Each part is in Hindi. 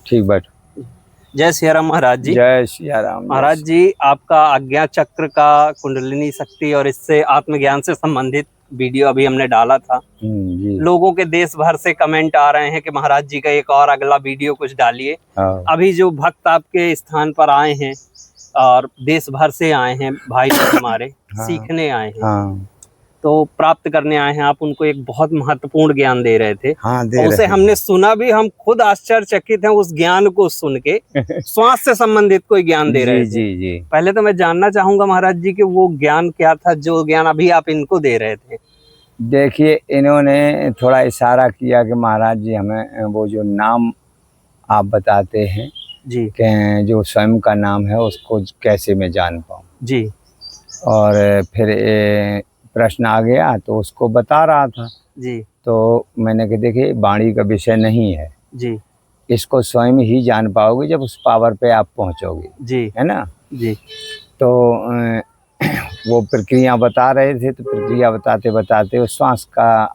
ठीक बैठो। जय सिया राम महाराज जी। जय सिया राम महाराज जी, आपका आज्ञा चक्र का कुंडलिनी शक्ति और इससे आत्मज्ञान से संबंधित वीडियो अभी हमने डाला था। जी। लोगों के देश भर से कमेंट आ रहे हैं कि महाराज जी का एक और अगला वीडियो कुछ डालिए। अभी जो भक्त आपके स्थान पर आए हैं और देश भर से आए हैं भाई हमारे सीखने आए हैं, तो प्राप्त करने आए हैं, आप उनको एक बहुत महत्वपूर्ण ज्ञान दे रहे थे। उसे हमने सुना भी, हम खुद आश्चर्यचकित हैं उस ज्ञान को सुन के। श्वास से संबंधित कोई ज्ञान दे रहे थे। जी। पहले तो मैं जानना चाहूंगा महाराज जी कि वो ज्ञान क्या था जो ज्ञान अभी आप इनको दे रहे थे। देखिए, इन्होंने थोड़ा इशारा किया कि महाराज जी हमें वो जो नाम आप बताते हैं जी, कि जो स्वयं का नाम है उसको कैसे मैं जान पाऊँ जी। और फिर प्रश्न आ गया तो उसको बता रहा था जी। तो मैंने कहा देखिए, वाणी का विषय नहीं है जी। इसको स्वयं ही जान पाओगे जब उस पावर पे आप पहुंचोगे। जी। है ना। जी। तो वो प्रक्रिया बता रहे थे, तो प्रक्रिया बताते बताते वो श्वास का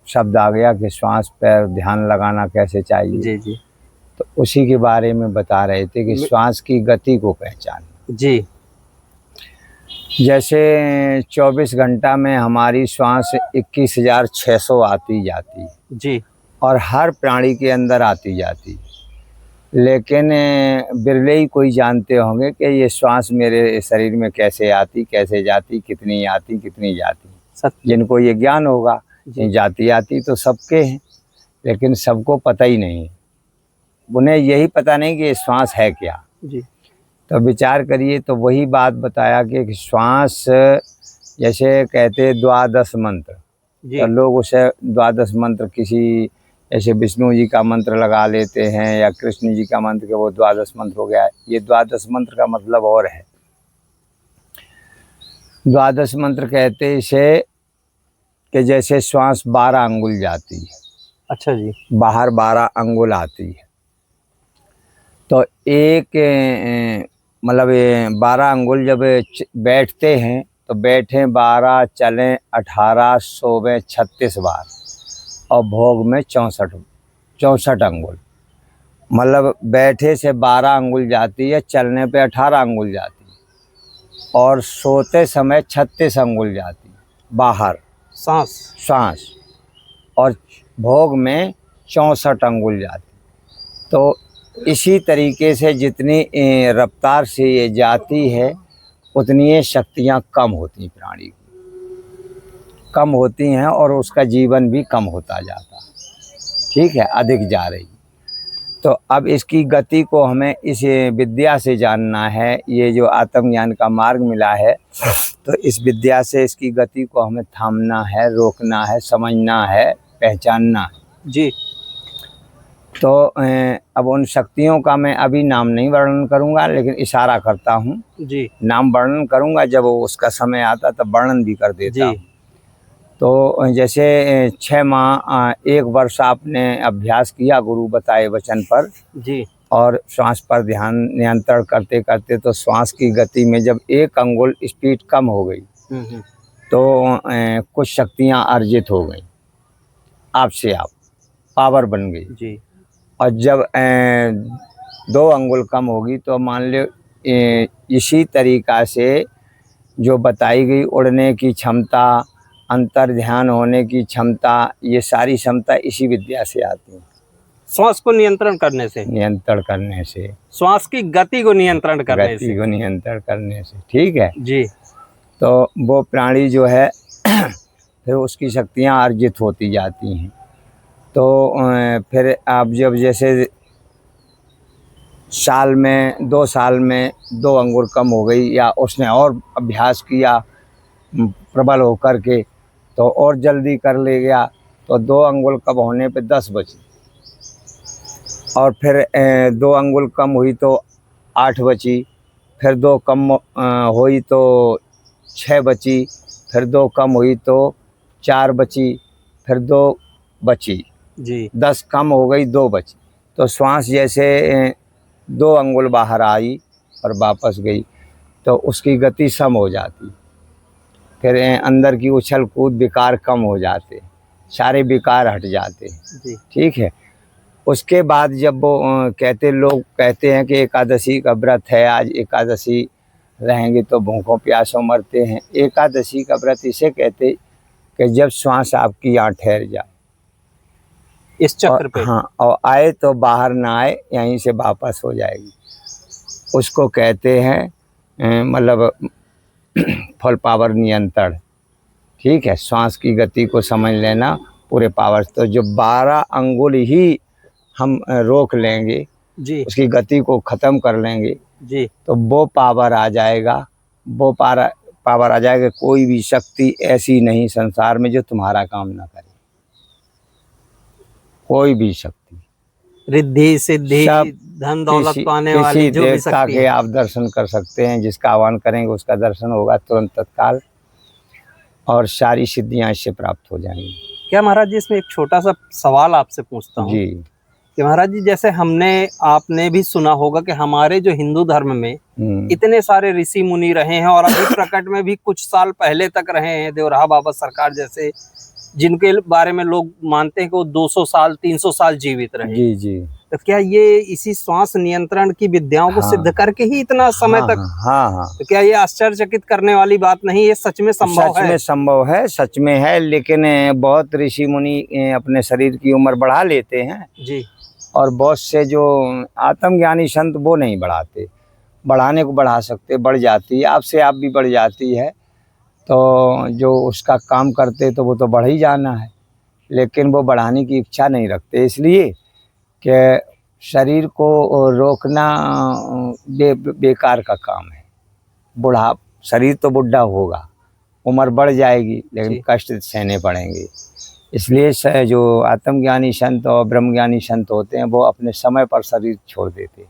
शब्द आ गया कि श्वास पर ध्यान लगाना कैसे चाहिए। जी। जी। तो उसी के बारे में बता रहे थे कि श्वास की गति को पहचान। जी। जैसे 24 घंटा में हमारी श्वास 21,600 आती जाती है। जी। और हर प्राणी के अंदर आती जाती है, लेकिन बिरले ही कोई जानते होंगे कि ये श्वास मेरे शरीर में कैसे आती, कैसे जाती, कितनी आती, कितनी जाती। जिनको ये ज्ञान होगा, ये जाती आती तो सबके हैं, लेकिन सबको पता ही नहीं। उन्हें यही पता नहीं कि श्वास है क्या। जी। तो विचार करिए, तो वही बात बताया कि श्वास जैसे कहते 12 मंत्र, तो लोग उसे 12 मंत्र किसी ऐसे विष्णु जी का मंत्र लगा लेते हैं या कृष्ण जी का मंत्र के वो 12 मंत्र हो गया। ये 12 मंत्र का मतलब और है। 12 मंत्र कहते इसे कि जैसे श्वास 12 अंगुल जाती है। अच्छा जी। बाहर 12 अंगुल आती है, तो एक मतलब 12 अंगुल जब बैठते हैं तो बैठे 12, चलें 18, सोवें 36 बार और भोग में 64 अंगुल। मतलब बैठे से 12 अंगुल जाती है, चलने पे 18 अंगुल जाती है और सोते समय 36 अंगुल जाती है बाहर सांस और भोग में 64 अंगुल जाती। तो इसी तरीके से जितनी रफ्तार से ये जाती है उतनी ये शक्तियाँ कम होती, प्राणी की कम होती हैं और उसका जीवन भी कम होता जाता। ठीक है, अधिक जा रही। तो अब इसकी गति को हमें इस विद्या से जानना है। ये जो आत्मज्ञान का मार्ग मिला है, तो इस विद्या से इसकी गति को हमें थामना है, रोकना है, समझना है, पहचानना है। जी। तो अब उन शक्तियों का मैं अभी नाम नहीं वर्णन करूंगा, लेकिन इशारा करता हूं। जी। नाम वर्णन करूंगा जब उसका समय आता तब वर्णन भी कर देता हूं। तो जैसे 6 माह 1 वर्ष आपने अभ्यास किया गुरु बताए वचन पर जी, और श्वास पर ध्यान नियंत्रण करते करते तो श्वास की गति में जब 1 अंगुल स्पीड कम हो गई तो कुछ शक्तियां अर्जित हो गई, आपसे आप पावर बन गई जी। और जब 2 अंगुल कम होगी तो मान लो इसी तरीक़ा से जो बताई गई उड़ने की क्षमता, अंतर ध्यान होने की क्षमता, ये सारी क्षमता इसी विद्या से आती है। श्वास को नियंत्रण करने से, श्वास की गति को नियंत्रण करने से, ठीक है जी। तो वो प्राणी जो है फिर उसकी शक्तियाँ अर्जित होती जाती हैं। तो फिर आप जब जैसे साल में 2 साल में 2 अंगुल कम हो गई, या उसने और अभ्यास किया प्रबल होकर के तो और जल्दी कर ले गया, तो 2 अंगुल कम होने पे 10 बची, और फिर 2 अंगुल कम हुई तो 8 बची, फिर 2 कम हुई तो 6 बची, फिर 2 कम हुई तो 4 बची, फिर 2 बची जी 10 कम हो गई 2 बची। तो श्वास जैसे 2 अंगुल बाहर आई और वापस गई तो उसकी गति सम हो जाती, फिर अंदर की उछल कूद विकार कम हो जाते, सारे विकार हट जाते। जी ठीक है। उसके बाद जब वो लोग कहते हैं कि एकादशी का व्रत है, आज एकादशी रहेंगे तो भूखों प्यासों मरते हैं। एकादशी का व्रत इसे कहते कि जब श्वास आपकी यहाँ ठहर जाए, इस चक्र पे। हाँ, और आए तो बाहर ना आए, यहीं से वापस हो जाएगी, उसको कहते हैं मतलब फुल पावर नियंत्रण। ठीक है। श्वास की गति को समझ लेना पूरे पावर। तो जो 12 अंगुल ही हम रोक लेंगे, जी उसकी गति को ख़त्म कर लेंगे, जी तो वो पावर आ जाएगा, वो पावर आ जाएगा। कोई भी शक्ति ऐसी नहीं संसार में जो तुम्हारा काम ना करे, कोई भी शक्ति। रिद्धि सिद्धि सब धन दौलत पाने वाली जो भी देवता शक्ति के है। आप दर्शन कर सकते हैं, जिसका आह्वान करेंगे उसका दर्शन होगा तुरंत तत्काल, और सारी सिद्धियां इससे प्राप्त हो जाएंगी। क्या महाराज जी, इसमें एक छोटा सा सवाल आपसे पूछता हूँ जी। कि महाराज जी, जैसे आपने भी सुना होगा कि हमारे जो हिंदू धर्म में इतने सारे ऋषि मुनि रहे हैं, और अभी प्रकट में भी कुछ साल पहले तक रहे हैं, देवराहा बाबा सरकार जैसे, जिनके बारे में लोग मानते हैं कि वो 200 साल 300 साल जीवित रहे। जी जी। तो क्या ये इसी श्वास नियंत्रण की विद्याओं को सिद्ध करके ही इतना समय तक? हाँ। तो क्या ये आश्चर्यचकित करने वाली बात नहीं, ये सच में संभव है? सच में संभव है, सच में है। लेकिन बहुत ऋषि मुनि अपने शरीर की उम्र बढ़ा लेते हैं जी, और बहुत से जो आत्मज्ञानी संत वो नहीं बढ़ाते। बढ़ाने को बढ़ा सकते, बढ़ जाती है, आपसे आप भी बढ़ जाती है। तो जो उसका काम करते तो वो तो बढ़ ही जाना है, लेकिन वो बढ़ाने की इच्छा नहीं रखते, इसलिए कि शरीर को रोकना बेकार का काम है। बूढ़ा शरीर तो बुढ़ा होगा, उम्र बढ़ जाएगी, लेकिन कष्ट सहने पड़ेंगे। इसलिए जो आत्मज्ञानी संत और ब्रह्मज्ञानी संत होते हैं वो अपने समय पर शरीर छोड़ देते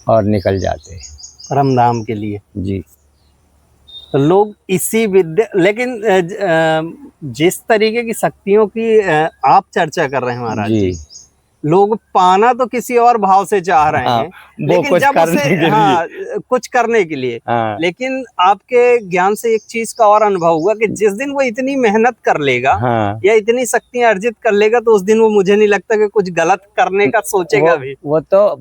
और निकल जाते हैं परम धाम के लिए। जी। तो लोग इसी विद्या, लेकिन जिस तरीके की शक्तियों की आप चर्चा कर रहे हैं महाराज जी, लोग पाना तो किसी और भाव से चाह रहे हैं, लेकिन कुछ जब करने उसे के लिए। कुछ करने के लिए। लेकिन आपके ज्ञान से एक चीज का और अनुभव हुआ कि जिस दिन वो इतनी मेहनत कर लेगा या इतनी शक्तियां अर्जित कर लेगा, तो उस दिन वो, मुझे नहीं लगता कि कुछ गलत करने का सोचेगा भी। वो तो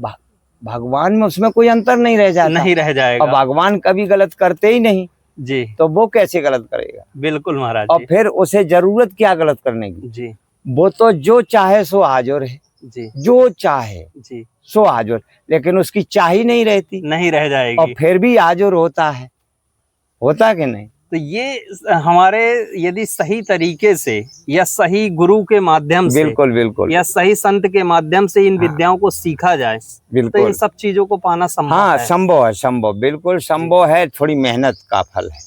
भगवान में उसमें कोई अंतर नहीं रह जाता, नहीं रह जाएगा। और भगवान कभी गलत करते ही नहीं जी, तो वो कैसे गलत करेगा? बिल्कुल महाराज। और फिर उसे जरूरत क्या गलत करने की? जी, वो तो जो चाहे सो हाजिर है जी, जो चाहे जी सो हाजिर, लेकिन उसकी चाही नहीं रहती, नहीं रह जाएगी, और फिर भी हाजिर होता है, होता कि नहीं? तो ये हमारे यदि सही तरीके से या सही गुरु के माध्यम से, बिल्कुल बिल्कुल, या सही संत के माध्यम से इन विद्याओं को सीखा जाए, तो इन सब चीजों को पाना संभव है। हाँ, संभव है, संभव, बिल्कुल संभव है। थोड़ी मेहनत का फल है।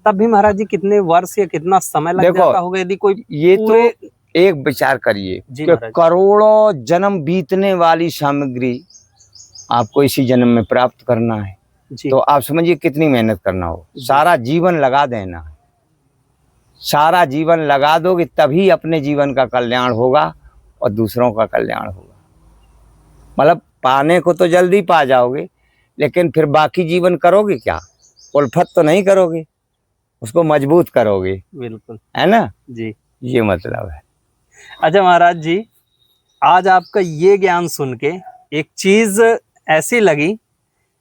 तब भी महाराज जी कितने वर्ष या कितना समय लग जाता होगा यदि कोई ये तो एक विचार करिए कि करोड़ों जन्म बीतने वाली सामग्री आपको इसी जन्म में प्राप्त करना है, तो आप समझिए कितनी मेहनत करना हो। सारा जीवन लगा देना है, सारा जीवन लगा दोगे तभी अपने जीवन का कल्याण होगा और दूसरों का कल्याण होगा। मतलब पाने को तो जल्दी पा जाओगे, लेकिन फिर बाकी जीवन करोगे क्या? उल्फत तो नहीं करोगे, उसको मजबूत करोगे। बिल्कुल, है ना जी, ये मतलब है। अच्छा महाराज जी, आज आपका ये ज्ञान सुन के एक चीज ऐसी लगी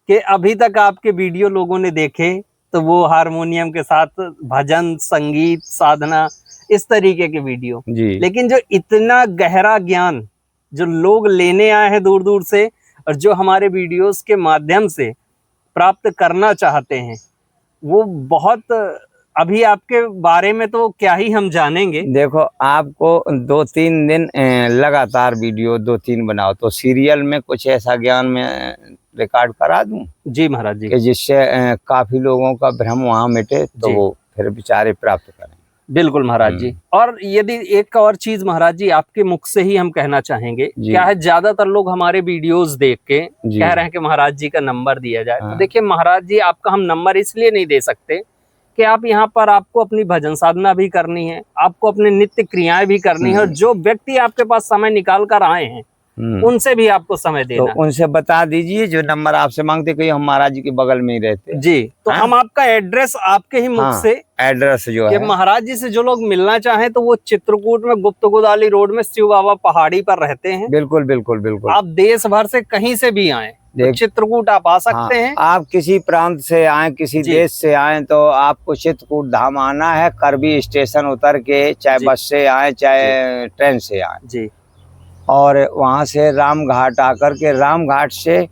कि अभी तक आपके वीडियो लोगों ने देखे तो वो हारमोनियम के साथ भजन, संगीत, साधना, इस तरीके के वीडियो जी। लेकिन जो इतना गहरा ज्ञान जो लोग लेने आए हैं दूर दूर से, और जो हमारे वीडियोस के माध्यम से प्राप्त करना चाहते हैं, वो बहुत अभी आपके बारे में तो क्या ही हम जानेंगे। देखो, आपको 2-3 दिन लगातार वीडियो 2-3 बनाओ तो सीरियल में कुछ ऐसा ज्ञान में रिकॉर्ड करा दूं जी महाराज जी। कि जिससे काफी लोगों का भ्रम वहां मिटे, तो जी। वो फिर बेचारे प्राप्त करें। बिल्कुल महाराज जी। और यदि एक और चीज महाराज जी आपके मुख से ही हम कहना चाहेंगे, क्या है, ज्यादातर लोग हमारे वीडियोस देख के कह रहे हैं कि महाराज जी का नंबर दिया जाए। तो देखिए महाराज जी, आपका हम नंबर इसलिए नहीं दे सकते कि आप यहाँ पर, आपको अपनी भजन साधना भी करनी है, आपको अपने नित्य क्रियाएं भी करनी है, और जो व्यक्ति आपके पास समय निकाल कर आए हैं उनसे भी आपको समय देना। तो उनसे बता दीजिए, जो नंबर आपसे मांगते, कोई हम महाराज जी के बगल में ही रहते। जी, तो हम आपका एड्रेस आपके ही मुख से, एड्रेस जो है, महाराज जी से जो लोग मिलना चाहें तो वो चित्रकूट में गुप्त गोदावरी रोड में शिव बाबा पहाड़ी पर रहते हैं। बिल्कुल बिल्कुल बिल्कुल। आप देश भर से कहीं से भी आए तो चित्रकूट आप आ सकते हैं। आप किसी प्रांत से आए, किसी देश से आए, तो आपको चित्रकूट धाम आना है। करबी स्टेशन उतर के, चाहे बस से आए चाहे ट्रेन से आए जी, और वहां से रामघाट आकर के, रामघाट से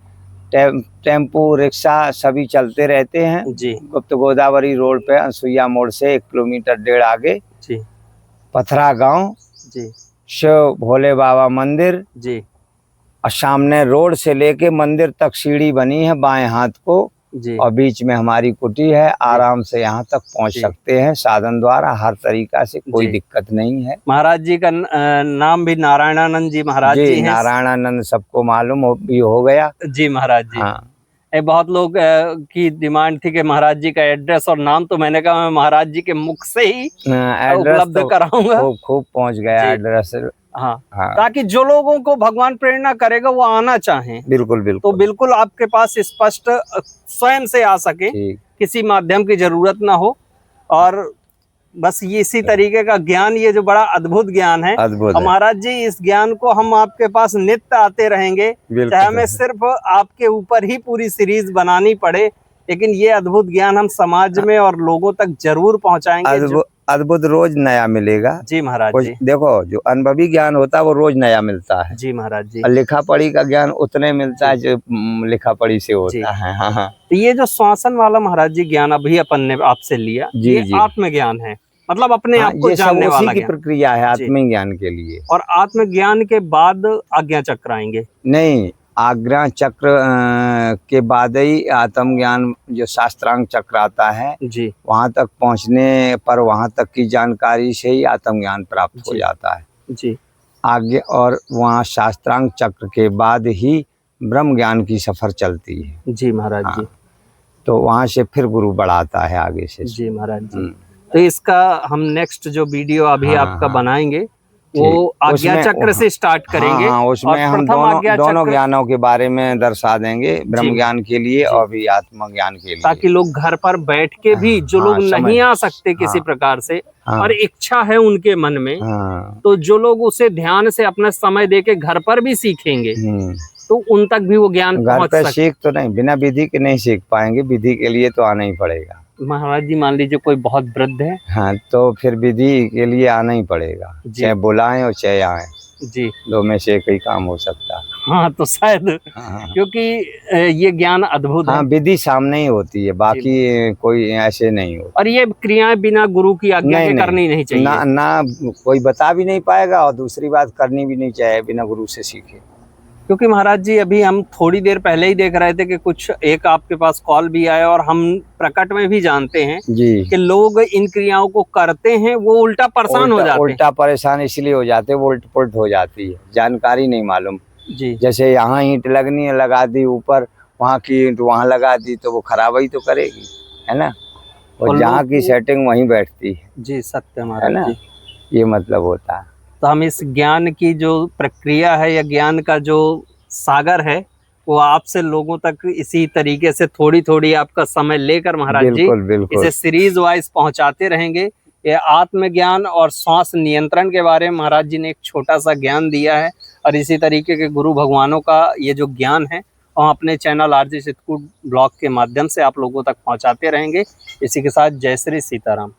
टेम्पू रिक्शा सभी चलते रहते हैं जी। गुप्त गोदावरी रोड पे अनसुईया मोड़ से 1 किलोमीटर 1.5 आगे जी, पथरा गांव जी, शिव भोले बाबा मंदिर जी, और सामने रोड से लेके मंदिर तक सीढ़ी बनी है बाएं हाथ को जी, और बीच में हमारी कुटी है। आराम से यहाँ तक पहुँच सकते हैं साधन द्वारा, हर तरीका से कोई दिक्कत नहीं है। महाराज जी का नाम भी नारायणानंद जी महाराज जी हैं। नारायणानंद सबको मालूम हो गया जी महाराज जी। हाँ, बहुत लोग की डिमांड थी कि महाराज जी का एड्रेस और नाम, तो मैंने कहा मैं महाराज जी के मुख से ही उपलब्ध कराऊंगा। खूब पहुँच गया एड्रेस। हाँ, ताकि जो लोगों को भगवान प्रेरणा करेगा वो आना चाहें, बिल्कुल बिल्कुल, तो बिल्कुल आपके पास स्पष्ट स्वयं से आ सके, किसी माध्यम की जरूरत ना हो। और बस ये इसी तरीके का ज्ञान, ये जो बड़ा अद्भुत ज्ञान है, महाराज जी इस ज्ञान को हम आपके पास नित्य आते रहेंगे, चाहे हमें सिर्फ आपके ऊपर ही पूरी सीरीज बनानी पड़े, लेकिन ये अद्भुत ज्ञान हम समाज में और लोगों तक जरूर पहुंचाएंगे। अद्भुत रोज नया मिलेगा जी महाराज जी। देखो, जो अनुभवी ज्ञान होता है वो रोज नया मिलता है जी महाराज जी। और लिखा पढ़ी का ज्ञान उतने मिलता है जो लिखा पढ़ी से होता है। हाँ। तो ये जो श्वासन वाला महाराज जी ज्ञान अभी अपन ने आपसे लिया, ये आत्मज्ञान है, मतलब अपने आप को जानने वाला की प्रक्रिया है आत्मज्ञान के लिए। और आत्मज्ञान के बाद आज्ञा चक्र आएंगे? नहीं, आज्ञा चक्र के बाद ही आत्मज्ञान, जो शास्त्रांग चक्र आता है जी, वहां तक पहुंचने पर वहां तक की जानकारी से ही आत्मज्ञान प्राप्त हो जाता है जी। आगे और वहाँ शास्त्रांग चक्र के बाद ही ब्रह्म ज्ञान की सफर चलती है जी महाराज जी। तो वहाँ से फिर गुरु बढ़ाता है आगे से जी महाराज जी। तो इसका हम नेक्स्ट जो वीडियो अभी आपका बनाएंगे वो आज्ञा चक्र से स्टार्ट करेंगे। उसमें हम दोनों ज्ञानों के बारे में दर्शा देंगे, ब्रह्म ज्ञान के लिए और भी आत्म ज्ञान के लिए, ताकि लोग घर पर बैठ के भी, जो लोग नहीं आ सकते किसी प्रकार से और इच्छा है उनके मन में, तो जो लोग उसे ध्यान से अपना समय देके घर पर भी सीखेंगे तो उन तक भी वो ज्ञान पहुंच सकता है। सीख तो नहीं, बिना विधि के नहीं सीख पाएंगे, विधि के लिए तो आना ही पड़ेगा। महाराज जी मान लीजिए कोई बहुत वृद्ध है, हाँ, तो फिर विधि के लिए आना ही पड़ेगा, चाहे बुलाएं और चाहे आए जी, दो में से एक ही काम हो सकता है। हाँ, तो शायद क्योंकि ये ज्ञान अद्भुत है। हाँ, विधि सामने ही होती है, बाकी कोई ऐसे नहीं हो। और ये क्रियाएं बिना गुरु की आज्ञा के करनी नहीं चाहिए। ना कोई बता भी नहीं पाएगा और दूसरी बात करनी भी नहीं चाहिए बिना गुरु से सीखे। क्योंकि महाराज जी अभी हम थोड़ी देर पहले ही देख रहे थे कि कुछ एक आपके पास कॉल भी आया और हम प्रकट में भी जानते हैं जी कि लोग इन क्रियाओं को करते हैं, वो उल्टा परेशान हो जाते हैं। उल्टा परेशान इसलिए हो जाते हैं, वो उल्ट पुल्ट हो जाती है, जानकारी नहीं मालूम जी। जैसे यहाँ ईंट लगनी है, लगा दी ऊपर, वहाँ की ईंट वहाँ लगा दी तो वो खराब ही तो करेगी, है ना। और जहाँ की सेटिंग वहीं बैठती है जी। सत्य महाराज जी, ये मतलब होता है। तो हम इस ज्ञान की जो प्रक्रिया है या ज्ञान का जो सागर है वो आपसे लोगों तक इसी तरीके से थोड़ी थोड़ी आपका समय लेकर महाराज जी इसे सीरीज वाइज पहुंचाते रहेंगे। ये आत्मज्ञान और श्वास नियंत्रण के बारे में महाराज जी ने एक छोटा सा ज्ञान दिया है और इसी तरीके के गुरु भगवानों का ये जो ज्ञान है हम अपने चैनल आरजे चित्रकूट ब्लॉग के माध्यम से आप लोगों तक पहुंचाते रहेंगे। इसी के साथ जय श्री सीताराम।